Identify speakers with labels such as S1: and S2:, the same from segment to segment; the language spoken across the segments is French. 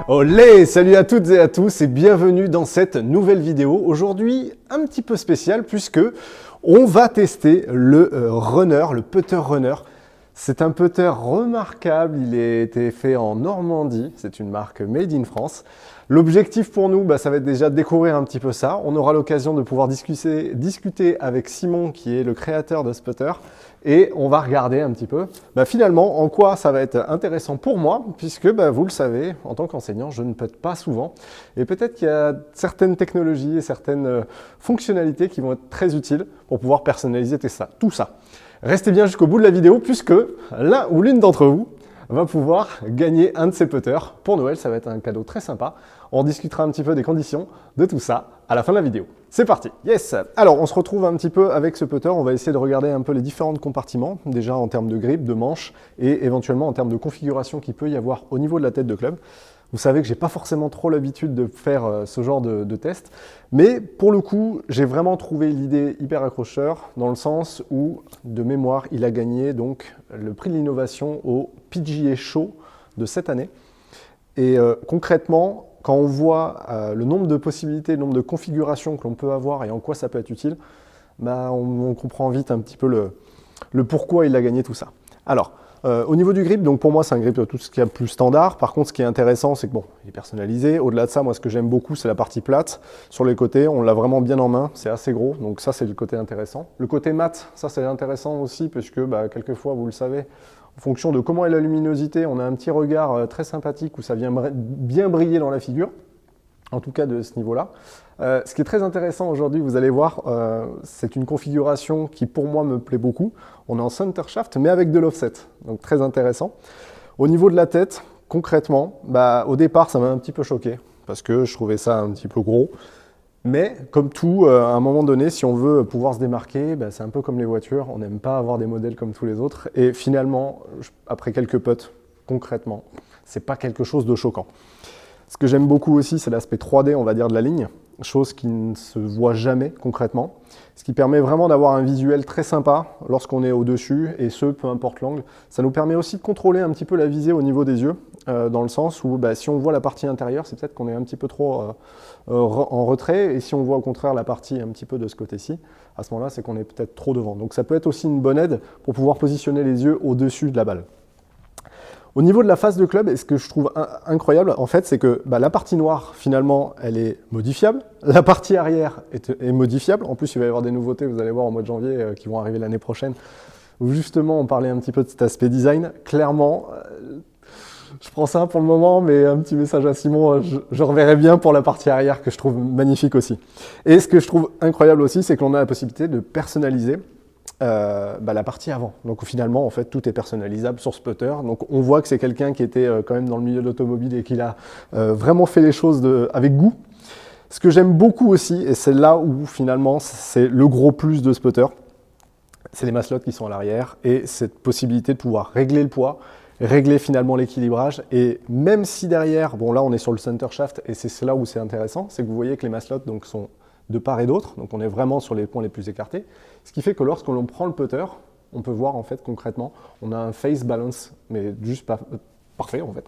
S1: Olé, salut à toutes et à tous et bienvenue dans cette nouvelle vidéo. Aujourd'hui, un petit peu spéciale puisque on va tester le runner, le putter runner. C'est un putter remarquable, il a été fait en Normandie, c'est une marque made in France. L'objectif pour nous, ça va être déjà de découvrir un petit peu ça. On aura l'occasion de pouvoir discuter avec Simon qui est le créateur de ce putter. Et on va regarder un petit peu finalement en quoi ça va être intéressant pour moi, puisque vous le savez, en tant qu'enseignant, je ne putte pas souvent. Et peut-être qu'il y a certaines technologies et certaines fonctionnalités qui vont être très utiles pour pouvoir personnaliser tout ça. Restez bien jusqu'au bout de la vidéo, puisque l'un ou l'une d'entre vous va pouvoir gagner un de ces putters. Pour Noël, ça va être un cadeau très sympa. On discutera un petit peu des conditions de tout ça à la fin de la vidéo. C'est parti. Yes. Alors, on se retrouve un petit peu avec ce putter. On va essayer de regarder un peu les différents compartiments, déjà en termes de grip, de manche et éventuellement en termes de configuration qu'il peut y avoir au niveau de la tête de club. Vous savez que j'ai pas forcément trop l'habitude de faire ce genre de test, mais pour le coup, j'ai vraiment trouvé l'idée hyper accrocheur dans le sens où, de mémoire, il a gagné donc le prix de l'innovation au PGA Show de cette année. Et concrètement, quand on voit le nombre de possibilités, le nombre de configurations que l'on peut avoir et en quoi ça peut être utile, on comprend vite un petit peu le pourquoi il a gagné tout ça. Alors, au niveau du grip, donc pour moi c'est un grip tout ce qu'il y a de plus standard. Par contre, ce qui est intéressant, c'est que il est personnalisé. Au-delà de ça, moi ce que j'aime beaucoup, c'est la partie plate. Sur les côtés, on l'a vraiment bien en main, c'est assez gros, donc ça c'est le côté intéressant. Le côté mat, ça c'est intéressant aussi, parce que quelquefois, vous le savez, en fonction de comment est la luminosité, on a un petit regard très sympathique où ça vient bien briller dans la figure, en tout cas de ce niveau-là. Ce qui est très intéressant aujourd'hui, vous allez voir, c'est une configuration qui pour moi me plaît beaucoup. On est en center shaft, mais avec de l'offset, donc très intéressant. Au niveau de la tête, concrètement, au départ, ça m'a un petit peu choqué, parce que je trouvais ça un petit peu gros. Mais comme tout, à un moment donné, si on veut pouvoir se démarquer, c'est un peu comme les voitures, on n'aime pas avoir des modèles comme tous les autres. Et finalement, après quelques putts, concrètement, c'est pas quelque chose de choquant. Ce que j'aime beaucoup aussi, c'est l'aspect 3D, on va dire, de la ligne, chose qui ne se voit jamais concrètement, ce qui permet vraiment d'avoir un visuel très sympa lorsqu'on est au-dessus, et ce, peu importe l'angle. Ça nous permet aussi de contrôler un petit peu la visée au niveau des yeux, dans le sens où si on voit la partie intérieure, c'est peut-être qu'on est un petit peu trop en retrait, et si on voit au contraire la partie un petit peu de ce côté-ci, à ce moment-là, c'est qu'on est peut-être trop devant. Donc ça peut être aussi une bonne aide pour pouvoir positionner les yeux au-dessus de la balle. Au niveau de la face de club, et ce que je trouve incroyable, en fait, c'est que la partie noire, finalement, elle est modifiable. La partie arrière est modifiable. En plus, il va y avoir des nouveautés, vous allez voir, au mois de janvier, qui vont arriver l'année prochaine, où justement, on parlait un petit peu de cet aspect design. Clairement, je prends ça pour le moment, mais un petit message à Simon, je reverrai bien pour la partie arrière, que je trouve magnifique aussi. Et ce que je trouve incroyable aussi, c'est qu'on a la possibilité de personnaliser la partie avant. Donc finalement, en fait, tout est personnalisable sur ce putter. Donc on voit que c'est quelqu'un qui était quand même dans le milieu de l'automobile et qu'il a vraiment fait les choses avec goût. Ce que j'aime beaucoup aussi, et c'est là où finalement c'est le gros plus de ce putter, c'est les maslots qui sont à l'arrière et cette possibilité de pouvoir régler le poids, régler finalement l'équilibrage. Et même si derrière, là on est sur le center shaft et c'est là où c'est intéressant, c'est que vous voyez que les maslots donc sont de part et d'autre, donc on est vraiment sur les points les plus écartés, ce qui fait que lorsque l'on prend le putter, on peut voir en fait concrètement, on a un face balance, mais juste pas parfait en fait.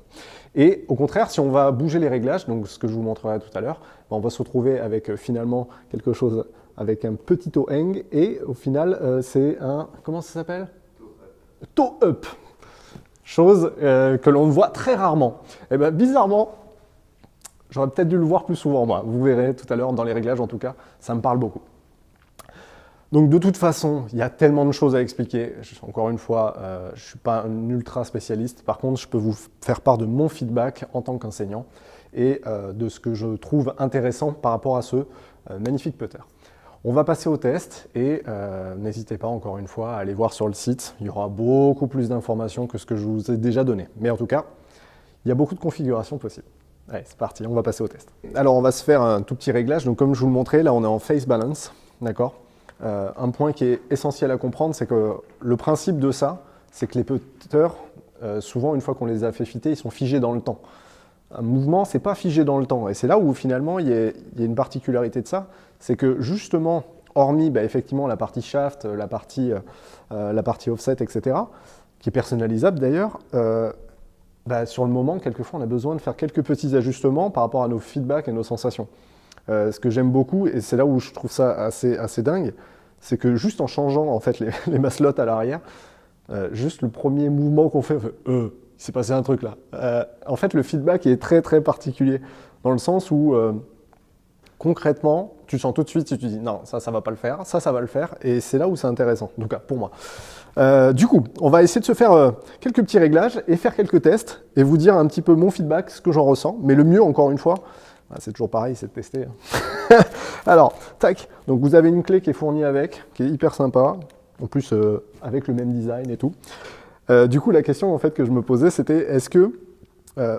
S1: Et au contraire, si on va bouger les réglages, donc ce que je vous montrerai tout à l'heure, on va se retrouver avec finalement quelque chose avec un petit toe hang, et au final c'est un, comment ça s'appelle? Toe up. Chose que l'on voit très rarement. Et bizarrement, j'aurais peut-être dû le voir plus souvent, moi. Vous verrez tout à l'heure, dans les réglages en tout cas, ça me parle beaucoup. Donc de toute façon, il y a tellement de choses à expliquer. Encore une fois, je ne suis pas un ultra spécialiste. Par contre, je peux vous faire part de mon feedback en tant qu'enseignant et de ce que je trouve intéressant par rapport à ce magnifique putter. On va passer au test et n'hésitez pas encore une fois à aller voir sur le site. Il y aura beaucoup plus d'informations que ce que je vous ai déjà donné. Mais en tout cas, il y a beaucoup de configurations possibles. Allez, c'est parti, on va passer au test. Alors, on va se faire un tout petit réglage. Donc, comme je vous le montrais, là, on est en face balance, d'accord ? Un point qui est essentiel à comprendre, c'est que le principe de ça, c'est que les putters, souvent, une fois qu'on les a fait fitter, ils sont figés dans le temps. Un mouvement, c'est pas figé dans le temps. Et c'est là où, finalement, il y a une particularité de ça, c'est que, justement, hormis effectivement la partie shaft, la partie offset, etc., qui est personnalisable d'ailleurs, sur le moment, quelquefois, on a besoin de faire quelques petits ajustements par rapport à nos feedbacks et nos sensations. Ce que j'aime beaucoup, et c'est là où je trouve ça assez dingue, c'est que juste en changeant en fait les maslots à l'arrière, juste le premier mouvement qu'on fait, il s'est passé un truc là. En fait, le feedback est très très particulier, dans le sens où concrètement, tu sens tout de suite si tu dis non, ça va pas le faire, ça va le faire, et c'est là où c'est intéressant, en tout cas pour moi. Du coup, on va essayer de se faire quelques petits réglages et faire quelques tests et vous dire un petit peu mon feedback, ce que j'en ressens. Mais le mieux, encore une fois, c'est toujours pareil, c'est de tester. Alors, tac, donc vous avez une clé qui est fournie avec, qui est hyper sympa, en plus avec le même design et tout. Du coup, la question en fait que je me posais, c'était est-ce que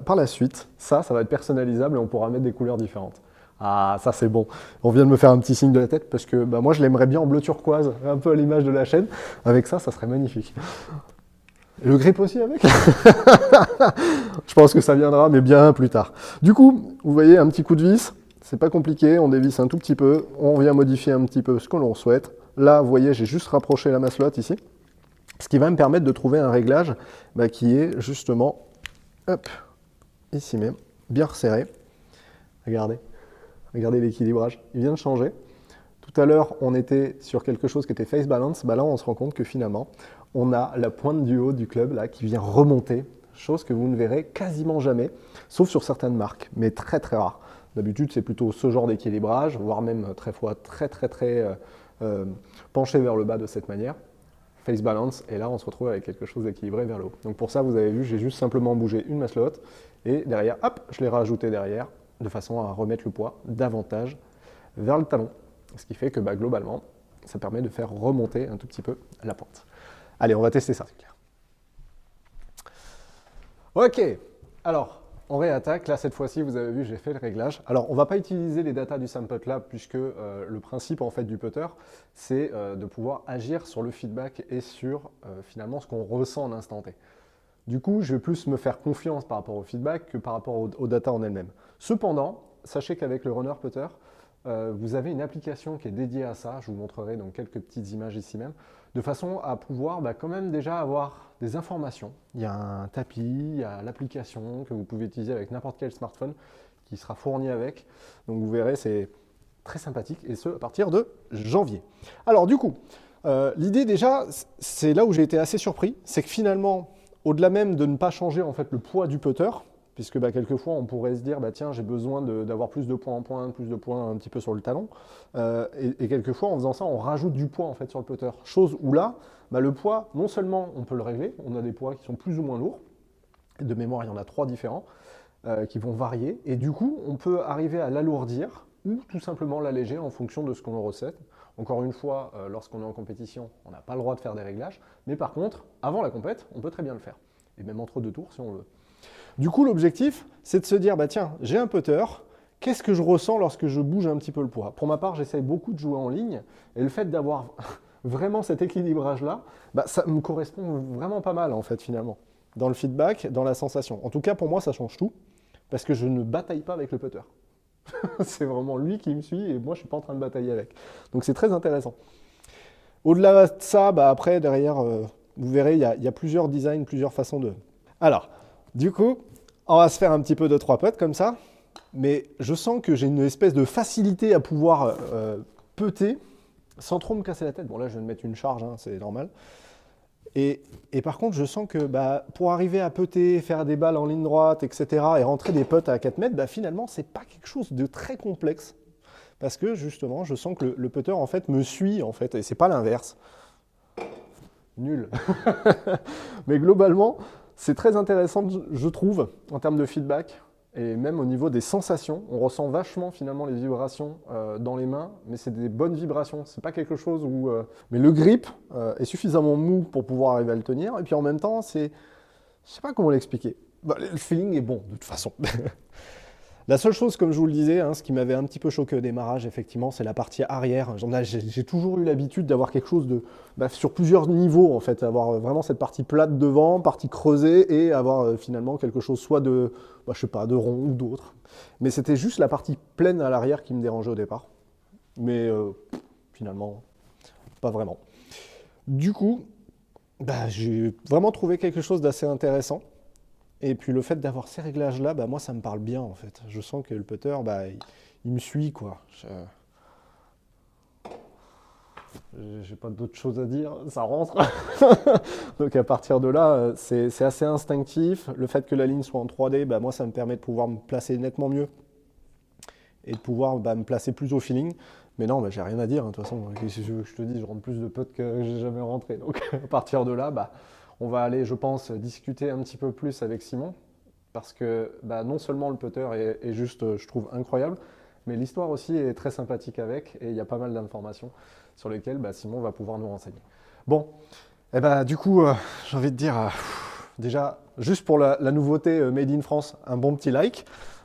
S1: par la suite, ça va être personnalisable et on pourra mettre des couleurs différentes. Ah, ça c'est bon. On vient de me faire un petit signe de la tête parce que moi je l'aimerais bien en bleu turquoise, un peu à l'image de la chaîne. Avec ça serait magnifique. Le grip aussi avec. Je pense que ça viendra, mais bien plus tard. Du coup, vous voyez un petit coup de vis, c'est pas compliqué, on dévisse un tout petit peu, on vient modifier un petit peu ce que l'on souhaite. Là, vous voyez, j'ai juste rapproché la maslotte ici, ce qui va me permettre de trouver un réglage qui est justement, hop, ici même, bien resserré. Regardez l'équilibrage, il vient de changer. Tout à l'heure, on était sur quelque chose qui était face balance. Là, on se rend compte que finalement, on a la pointe du haut du club là, qui vient remonter, chose que vous ne verrez quasiment jamais, sauf sur certaines marques, mais très très rare. D'habitude, c'est plutôt ce genre d'équilibrage, voire même très penché vers le bas de cette manière. Face balance, et là, on se retrouve avec quelque chose d'équilibré vers le haut. Donc pour ça, vous avez vu, j'ai juste simplement bougé une maslotte, et derrière, hop, je l'ai rajouté derrière, de façon à remettre le poids davantage vers le talon. Ce qui fait que globalement, ça permet de faire remonter un tout petit peu la pente. Allez, on va tester ça, c'est clair. Ok, alors, on réattaque. Là, cette fois-ci, vous avez vu, j'ai fait le réglage. Alors, on ne va pas utiliser les datas du Sample Lab puisque le principe en fait, du putter, c'est de pouvoir agir sur le feedback et sur finalement ce qu'on ressent en instant T. Du coup, je vais plus me faire confiance par rapport au feedback que par rapport aux data en elles-mêmes. Cependant, sachez qu'avec le Runner Putter, vous avez une application qui est dédiée à ça, je vous montrerai dans quelques petites images ici même, de façon à pouvoir quand même déjà avoir des informations. Il y a un tapis, il y a l'application que vous pouvez utiliser avec n'importe quel smartphone qui sera fourni avec. Donc vous verrez, c'est très sympathique, et ce, à partir de janvier. Alors du coup, l'idée déjà, c'est là où j'ai été assez surpris, c'est que finalement, au-delà même de ne pas changer en fait le poids du putter, puisque quelquefois on pourrait se dire tiens, j'ai besoin d'avoir plus de points en pointe, plus de points un petit peu sur le talon, et quelquefois en faisant ça on rajoute du poids en fait sur le putter, chose où là le poids, non seulement on peut le régler, on a des poids qui sont plus ou moins lourds, de mémoire il y en a 3 différents qui vont varier, et du coup on peut arriver à l'alourdir ou tout simplement l'alléger en fonction de ce qu'on ressent. Encore une fois, lorsqu'on est en compétition, on n'a pas le droit de faire des réglages, mais par contre, avant la compète, on peut très bien le faire, et même entre 2 tours si on veut. Du coup, l'objectif, c'est de se dire, tiens, j'ai un putter, qu'est-ce que je ressens lorsque je bouge un petit peu le poids? Pour ma part, j'essaye beaucoup de jouer en ligne, et le fait d'avoir vraiment cet équilibrage-là, ça me correspond vraiment pas mal, en fait, finalement, dans le feedback, dans la sensation. En tout cas, pour moi, ça change tout, parce que je ne bataille pas avec le putter. C'est vraiment lui qui me suit, et moi, je ne suis pas en train de batailler avec. Donc, c'est très intéressant. Au-delà de ça, après, derrière, vous verrez, il y a plusieurs designs, plusieurs façons de... Alors, du coup, on va se faire un petit peu de 3 putts comme ça, mais je sens que j'ai une espèce de facilité à pouvoir putter sans trop me casser la tête. Bon, là, je viens de mettre une charge, c'est normal. Et par contre, je sens que pour arriver à putter, faire des balles en ligne droite, etc., et rentrer des putts à 4 mètres, finalement, c'est pas quelque chose de très complexe. Parce que, justement, je sens que le putter, en fait, me suit, en fait, et c'est pas l'inverse. Nul. Mais globalement, c'est très intéressant, je trouve, en termes de feedback, et même au niveau des sensations. On ressent vachement, finalement, les vibrations dans les mains, mais c'est des bonnes vibrations. C'est pas quelque chose où... Mais le grip est suffisamment mou pour pouvoir arriver à le tenir, et puis en même temps, c'est... Je sais pas comment l'expliquer. Le feeling est bon, de toute façon. La seule chose, comme je vous le disais, ce qui m'avait un petit peu choqué au démarrage, effectivement, c'est la partie arrière. J'ai toujours eu l'habitude d'avoir quelque chose de, sur plusieurs niveaux, en fait, avoir vraiment cette partie plate devant, partie creusée, et avoir finalement quelque chose soit de, je sais pas, de rond ou d'autre. Mais c'était juste la partie pleine à l'arrière qui me dérangeait au départ. Mais finalement, pas vraiment. Du coup, bah, j'ai vraiment trouvé quelque chose d'assez intéressant. Et puis le fait d'avoir ces réglages-là, bah, moi ça me parle bien en fait. Je sens que le putter, bah, il me suit quoi. J'ai pas d'autre chose à dire, ça rentre. Donc à partir de là, c'est assez instinctif. Le fait que la ligne soit en 3D, bah, moi ça me permet de pouvoir me placer nettement mieux et de pouvoir me placer plus au feeling. Mais non, j'ai rien à dire, hein, de toute façon. Si je te dis, je rentre plus de putts que j'ai jamais rentré. Donc à partir de là, on va aller, je pense, discuter un petit peu plus avec Simon. Parce que non seulement le putter est juste, je trouve, incroyable, mais l'histoire aussi est très sympathique avec. Et il y a pas mal d'informations sur lesquelles Simon va pouvoir nous renseigner. Bon, du coup, j'ai envie de dire, déjà, juste pour la nouveauté Made in France, un bon petit like.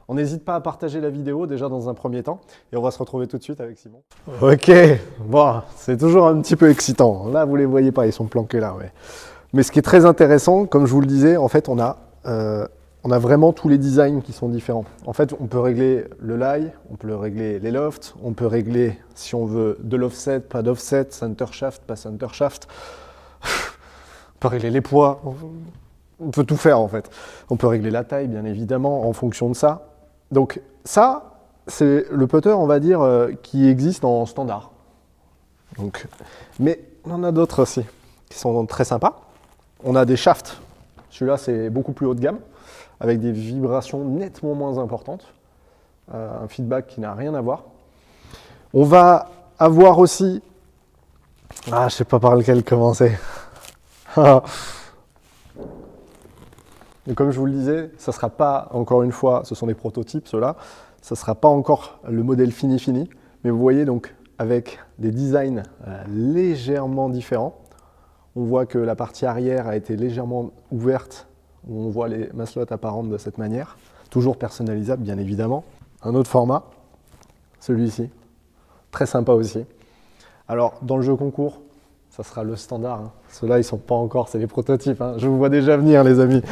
S1: On n'hésite pas à partager la vidéo déjà dans un premier temps et on va se retrouver tout de suite avec Simon. Ok, bon, c'est toujours un petit peu excitant. Là, vous les voyez pas, ils sont planqués là. Ouais. Mais ce qui est très intéressant, comme je vous le disais, en fait, on a vraiment tous les designs qui sont différents. En fait, on peut régler le lie, on peut régler les lofts, on peut régler, si on veut, de l'offset, pas d'offset, center shaft, pas center shaft. On peut régler les poids. On peut tout faire en fait. On peut régler la taille, bien évidemment, en fonction de ça. Donc ça, c'est le putter, on va dire, qui existe en standard. Donc, mais on en a d'autres aussi, qui sont très sympas. On a des shafts. Celui-là, c'est beaucoup plus haut de gamme, avec des vibrations nettement moins importantes. Un feedback qui n'a rien à voir. On va avoir aussi... Ah, je sais pas par lequel commencer. Et comme je vous le disais, ça ne sera pas, encore une fois, ce sont des prototypes, ceux-là, ça ne sera pas encore le modèle fini, mais vous voyez donc avec des designs légèrement différents. On voit que la partie arrière a été légèrement ouverte, où on voit les maslots apparentes de cette manière, toujours personnalisable bien évidemment. Un autre format, celui-ci, très sympa aussi. Alors dans le jeu concours, ça sera le standard. Hein. Ceux-là, ils ne sont pas encore, c'est les prototypes. Hein. Je vous vois déjà venir, les amis.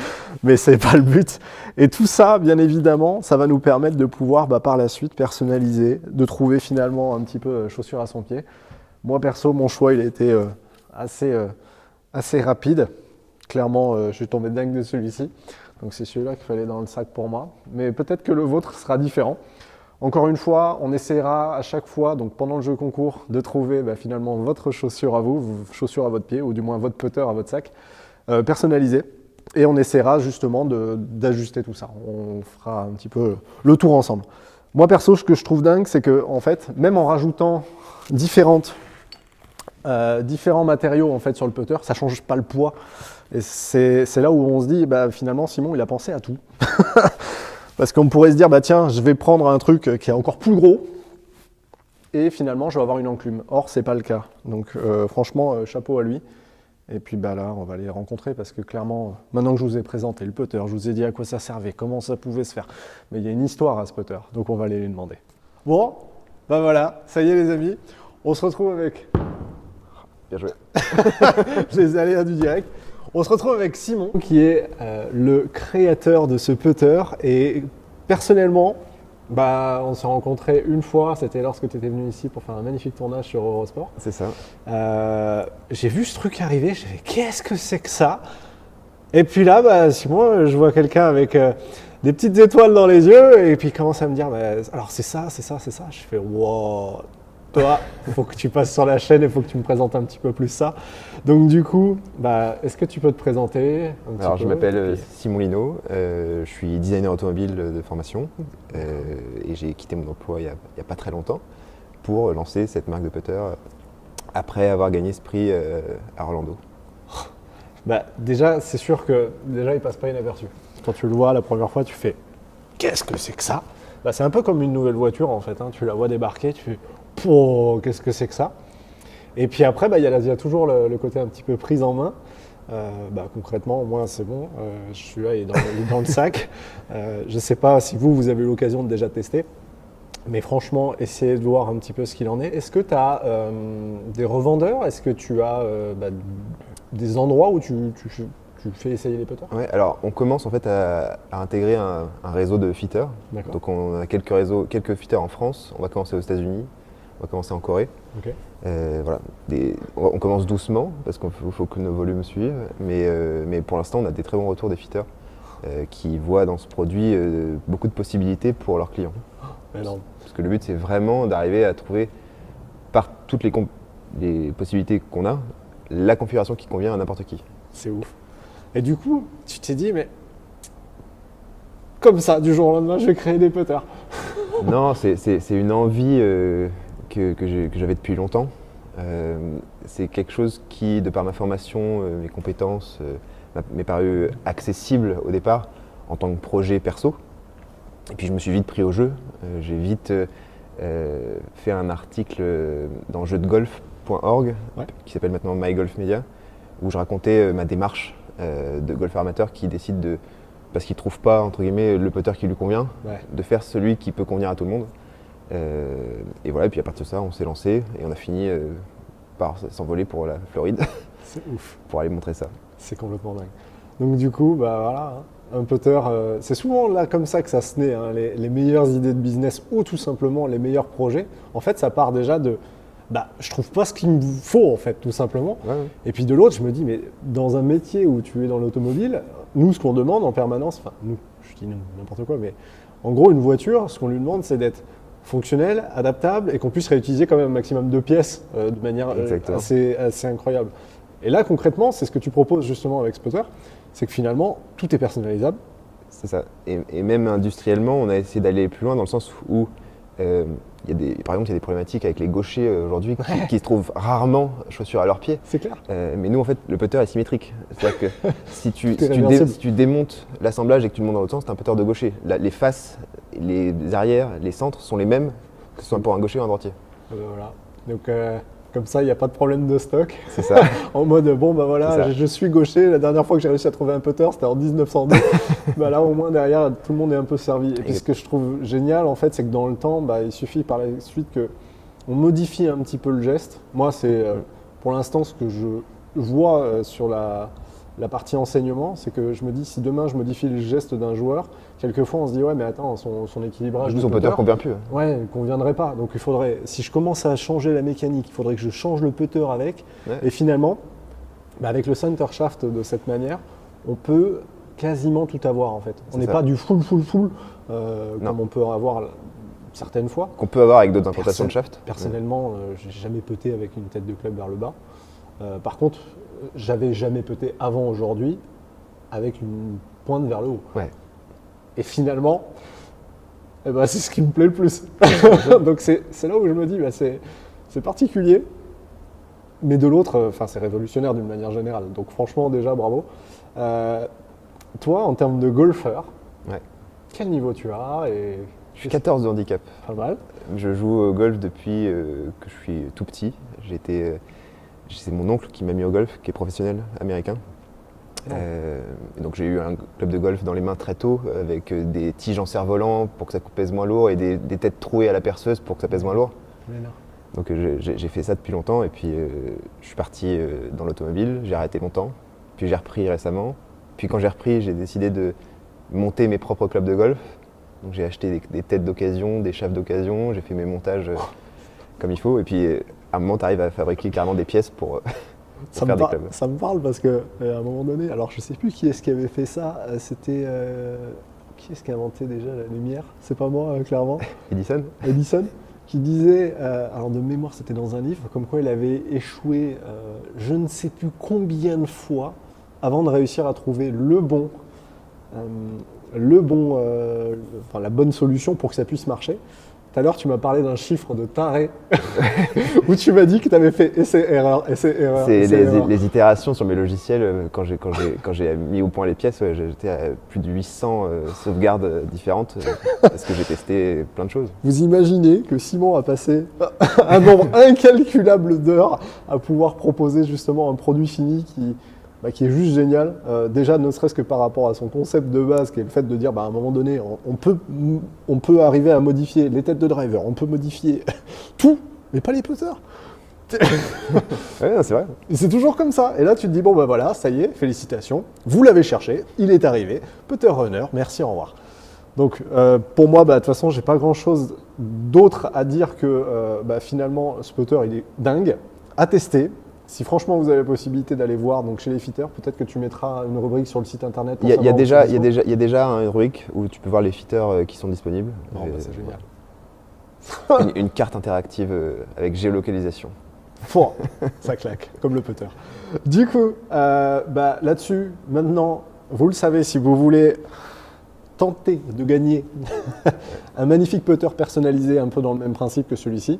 S1: Mais ce n'est pas le but. Et tout ça, bien évidemment, ça va nous permettre de pouvoir, par la suite, personnaliser, de trouver finalement un petit peu chaussure à son pied. Moi, perso, mon choix, il a été assez rapide. Clairement, je suis tombé dingue de celui-ci. Donc, c'est celui-là qu'il fallait dans le sac pour moi. Mais peut-être que le vôtre sera différent. Encore une fois, on essaiera à chaque fois, donc pendant le jeu concours, de trouver finalement votre chaussure à vous, chaussure à votre pied, ou du moins votre putter à votre sac, personnalisé. Et on essaiera justement d'ajuster tout ça. On fera un petit peu le tour ensemble. Moi perso, ce que je trouve dingue, c'est que en fait, même en rajoutant différents matériaux en fait, sur le putter, ça ne change pas le poids. Et c'est là où on se dit, finalement, Simon, il a pensé à tout. Parce qu'on pourrait se dire, tiens, je vais prendre un truc qui est encore plus gros et finalement, je vais avoir une enclume. Or, ce n'est pas le cas. Donc, franchement, chapeau à lui. Et puis là, on va les rencontrer parce que clairement, maintenant que je vous ai présenté le putter, je vous ai dit à quoi ça servait, comment ça pouvait se faire. Mais il y a une histoire à ce putter, donc on va aller lui demander. Bon, voilà, ça y est les amis, on se retrouve avec... Bien joué. Je les aléas du direct. On se retrouve avec Simon, qui est le créateur de ce putter. Et personnellement, on s'est rencontrés une fois, c'était lorsque tu étais venu ici pour faire un magnifique tournage sur Eurosport.
S2: C'est ça.
S1: J'ai vu ce truc arriver, j'ai fait qu'est-ce que c'est que ça? Et puis là, Simon, je vois quelqu'un avec des petites étoiles dans les yeux et puis il commence à me dire alors c'est ça, c'est ça, c'est ça. Je fais wow, toi, il faut que tu passes sur la chaîne, il faut que tu me présentes un petit peu plus ça. Donc du coup, est-ce que tu peux te présenter un petit
S2: Alors
S1: peu,
S2: je m'appelle Simon Lino, je suis designer automobile de formation et j'ai quitté mon emploi il n'y a pas très longtemps pour lancer cette marque de putter après avoir gagné ce prix à Orlando.
S1: Déjà, c'est sûr que il passe pas inaperçu. Quand tu le vois la première fois, tu fais qu'est-ce que c'est que ça? C'est un peu comme une nouvelle voiture en fait. Hein. Tu la vois débarquer, tu fais oh, qu'est-ce que c'est que ça? Et puis après, il y a toujours le côté un petit peu prise en main. Concrètement, moi, c'est bon. Je suis là, il est dans le sac. Je ne sais pas si vous avez eu l'occasion de déjà tester. Mais franchement, essayez de voir un petit peu ce qu'il en est. Est-ce que tu as des revendeurs? Est-ce que tu as des endroits où tu fais essayer les putters?
S2: Ouais, alors on commence en fait à intégrer un réseau de fitters. Donc on a quelques fitters en France. On va commencer aux États-Unis. On va commencer en Corée.
S1: Ok.
S2: Voilà. On commence doucement parce qu'il faut que nos volumes suivent. Mais pour l'instant, on a des très bons retours des fitters qui voient dans ce produit beaucoup de possibilités pour leurs clients.
S1: Énorme.
S2: Parce que le but, c'est vraiment d'arriver à trouver, par toutes les possibilités qu'on a, la configuration qui convient à n'importe qui.
S1: C'est ouf. Et du coup, tu t'es dit, mais comme ça, du jour au lendemain, je vais créer des putters.
S2: Non, c'est une envie que j'avais depuis longtemps. C'est quelque chose qui, de par ma formation, mes compétences, m'est paru accessible au départ en tant que projet perso. Et puis je me suis vite pris au jeu. J'ai vite fait un article dans jeuxdegolf.org qui s'appelle maintenant My Golf Media, où je racontais ma démarche de golfeur amateur qui décide parce qu'il ne trouve pas entre guillemets le putter qui lui convient, de faire celui qui peut convenir à tout le monde. Et voilà, et puis à partir de ça, on s'est lancé et on a fini par s'envoler pour la Floride.
S1: C'est ouf.
S2: Pour aller montrer ça.
S1: C'est complètement dingue. Donc du coup, bah voilà, un putter, c'est souvent là comme ça que ça se naît, hein, les meilleures idées de business ou tout simplement les meilleurs projets. En fait, ça part déjà de, je trouve pas ce qu'il me faut en fait, tout simplement.
S2: Ouais.
S1: Et puis de l'autre, je me dis, mais dans un métier où tu es dans l'automobile, nous, ce qu'on demande en permanence, enfin nous, je dis nous, n'importe quoi, mais en gros, une voiture, ce qu'on lui demande, c'est d'être fonctionnel, adaptable et qu'on puisse réutiliser quand même un maximum de pièces de manière assez incroyable. Et là, concrètement, c'est ce que tu proposes justement avec ce putter, c'est que finalement, tout est personnalisable.
S2: C'est ça. Et même industriellement, on a essayé d'aller plus loin dans le sens où, par exemple, il y a des problématiques avec les gauchers aujourd'hui qui se trouvent rarement chaussures à leurs pieds.
S1: C'est clair.
S2: Mais nous, en fait, le putter est symétrique. C'est-à-dire que si tu démontes l'assemblage et que tu le montes dans l'autre sens, c'est un putter de gaucher. Les faces, les arrières, les centres sont les mêmes, que ce soit pour un gaucher ou un droitier.
S1: Voilà. Donc, comme ça, il n'y a pas de problème de stock.
S2: C'est ça.
S1: En mode, bon, bah voilà, je suis gaucher. La dernière fois que j'ai réussi à trouver un putter, c'était en 1902. Là, au moins, derrière, tout le monde est un peu servi. Et puis, ce que je trouve génial, en fait, c'est que dans le temps, il suffit par la suite qu'on modifie un petit peu le geste. Moi, c'est pour l'instant ce que je vois sur la partie enseignement, c'est que je me dis, si demain je modifie le geste d'un joueur, quelquefois on se dit, ouais, mais attends, son équilibrage.
S2: Son putter ne convient plus.
S1: Ouais, il ne conviendrait pas. Donc il faudrait, si je commence à changer la mécanique, il faudrait que je change le putter avec. Ouais. Et finalement, avec le center shaft de cette manière, on peut quasiment tout avoir en fait. On n'est pas du full comme on peut avoir certaines fois.
S2: Qu'on peut avoir avec d'autres implantations de shaft.
S1: Personnellement, j'ai jamais puté avec une tête de club vers le bas. Par contre, j'avais jamais puté avant aujourd'hui avec une pointe vers le haut.
S2: Ouais.
S1: Et finalement, c'est ce qui me plaît le plus. Donc c'est là où je me dis, c'est particulier, mais de l'autre, c'est révolutionnaire d'une manière générale. Donc franchement, déjà, bravo. Toi, en termes de golfeur, quel niveau tu as
S2: Je suis 14 de handicap.
S1: Pas mal.
S2: Je joue au golf depuis que je suis tout petit. C'est mon oncle qui m'a mis au golf, qui est professionnel américain. Donc j'ai eu un club de golf dans les mains très tôt, avec des tiges en cerf-volant pour que ça pèse moins lourd et des têtes trouées à la perceuse pour que ça pèse moins lourd. Donc j'ai fait ça depuis longtemps et puis je suis parti dans l'automobile, j'ai arrêté longtemps, puis j'ai repris récemment. Puis quand j'ai repris, j'ai décidé de monter mes propres clubs de golf. Donc j'ai acheté des têtes d'occasion, des shafts d'occasion, j'ai fait mes montages comme il faut et puis à un moment tu arrives à fabriquer carrément des pièces pour faire des clubs.
S1: Ça me parle parce qu'à un moment donné, alors je sais plus qui est-ce qui avait fait ça, c'était qui est-ce qui a inventé déjà la lumière? C'est pas moi clairement. Edison qui disait, alors de mémoire c'était dans un livre, comme quoi il avait échoué je ne sais plus combien de fois avant de réussir à trouver la bonne solution pour que ça puisse marcher. Tout à l'heure, tu m'as parlé d'un chiffre de taré où tu m'as dit que tu avais fait essai-erreur.
S2: C'est les itérations sur mes logiciels. Quand j'ai mis au point les pièces, j'étais à plus de 800 sauvegardes différentes parce que j'ai testé plein de choses.
S1: Vous imaginez que Simon a passé un nombre incalculable d'heures à pouvoir proposer justement un produit fini qui est juste génial, déjà ne serait-ce que par rapport à son concept de base, qui est le fait de dire à un moment donné, on peut arriver à modifier les têtes de driver, on peut modifier tout, mais pas les putters.
S2: Ouais, c'est vrai.
S1: Et c'est toujours comme ça. Et là, tu te dis, bon, voilà, ça y est, félicitations, vous l'avez cherché, il est arrivé, putter runner, merci, au revoir. Donc pour moi, de toute façon, j'ai pas grand-chose d'autre à dire que finalement, ce putter, il est dingue, à tester. Si franchement vous avez la possibilité d'aller voir donc, chez les fitters, peut-être que tu mettras une rubrique sur le site internet.
S2: Il y a déjà une rubrique où tu peux voir les fitters qui sont disponibles.
S1: Bon, c'est génial.
S2: Une carte interactive avec géolocalisation.
S1: Bon, ça claque, comme le putter. Du coup, là-dessus, maintenant, vous le savez, si vous voulez tenter de gagner un magnifique putter personnalisé, un peu dans le même principe que celui-ci,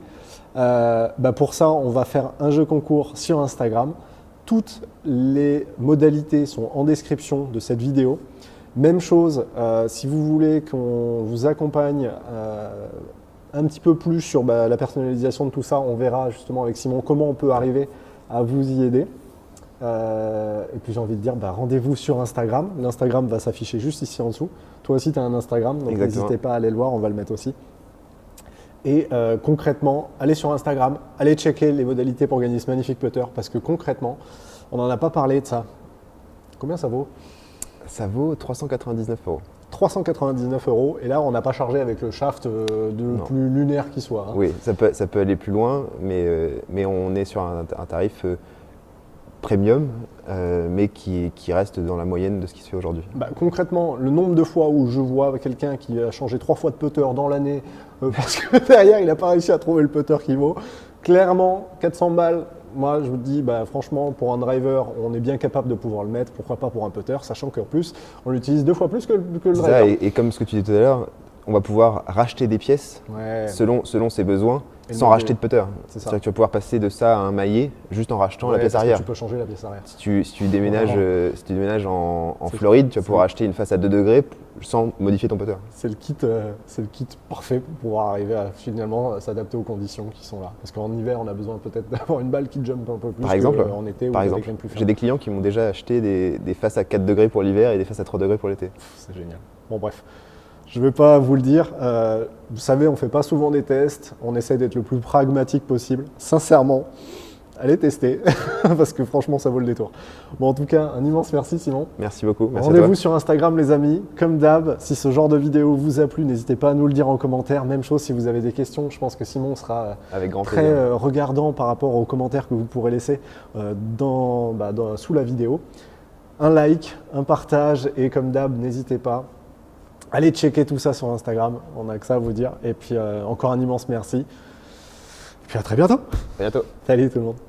S1: pour ça, on va faire un jeu concours sur Instagram. Toutes les modalités sont en description de cette vidéo. Même chose, si vous voulez qu'on vous accompagne un petit peu plus sur la personnalisation de tout ça, on verra justement avec Simon comment on peut arriver à vous y aider. Et puis j'ai envie de dire, rendez-vous sur Instagram. L'Instagram va s'afficher juste ici en dessous. Toi aussi, tu as un Instagram, donc n'hésitez pas à aller le voir, on va le mettre aussi. Et concrètement, allez sur Instagram, allez checker les modalités pour gagner ce magnifique putter, parce que concrètement, on n'en a pas parlé de ça. Combien ça vaut?
S2: Ça vaut 399 €.
S1: 399 €, et là on n'a pas chargé avec le shaft plus lunaire qui soit. Hein.
S2: Oui, ça peut aller plus loin, mais on est sur un tarif premium, mais qui reste dans la moyenne de ce qui se fait aujourd'hui.
S1: Concrètement, le nombre de fois où je vois quelqu'un qui a changé 3 fois de putter dans l'année, parce que derrière il n'a pas réussi à trouver le putter qu'il vaut, clairement 400 balles. Moi, je vous dis, franchement, pour un driver, on est bien capable de pouvoir le mettre. Pourquoi pas pour un putter, sachant qu'en plus, on l'utilise 2 fois plus que le driver.
S2: Ça, et comme ce que tu disais tout à l'heure, on va pouvoir racheter des pièces selon ses besoins, sans racheter de putter. C'est-à-dire que tu vas pouvoir passer de ça à un maillet juste en rachetant la pièce arrière.
S1: Tu peux changer la pièce arrière.
S2: Si tu déménages en Floride, tu vas pouvoir acheter une face à 2 degrés sans modifier ton putter.
S1: C'est le kit parfait pour pouvoir arriver à finalement s'adapter aux conditions qui sont là. Parce qu'en hiver, on a besoin peut-être d'avoir une balle qui jump un peu plus
S2: par exemple,
S1: qu'en été où
S2: j'ai des clients qui m'ont déjà acheté des faces à 4 degrés pour l'hiver et des faces à 3 degrés pour l'été.
S1: C'est génial. Bon bref. Je ne vais pas vous le dire, vous savez, on ne fait pas souvent des tests, on essaie d'être le plus pragmatique possible. Sincèrement, allez tester, parce que franchement, ça vaut le détour. Bon, en tout cas, un immense merci Simon.
S2: Merci beaucoup.
S1: Rendez-vous sur Instagram les amis. Comme d'hab, si ce genre de vidéo vous a plu, n'hésitez pas à nous le dire en commentaire. Même chose si vous avez des questions, je pense que Simon sera très regardant par rapport aux commentaires que vous pourrez laisser sous la vidéo. Un like, un partage et comme d'hab, n'hésitez pas. Allez checker tout ça sur Instagram, on n'a que ça à vous dire. Et puis encore un immense merci. Et puis à très bientôt.
S2: À bientôt.
S1: Salut tout le monde.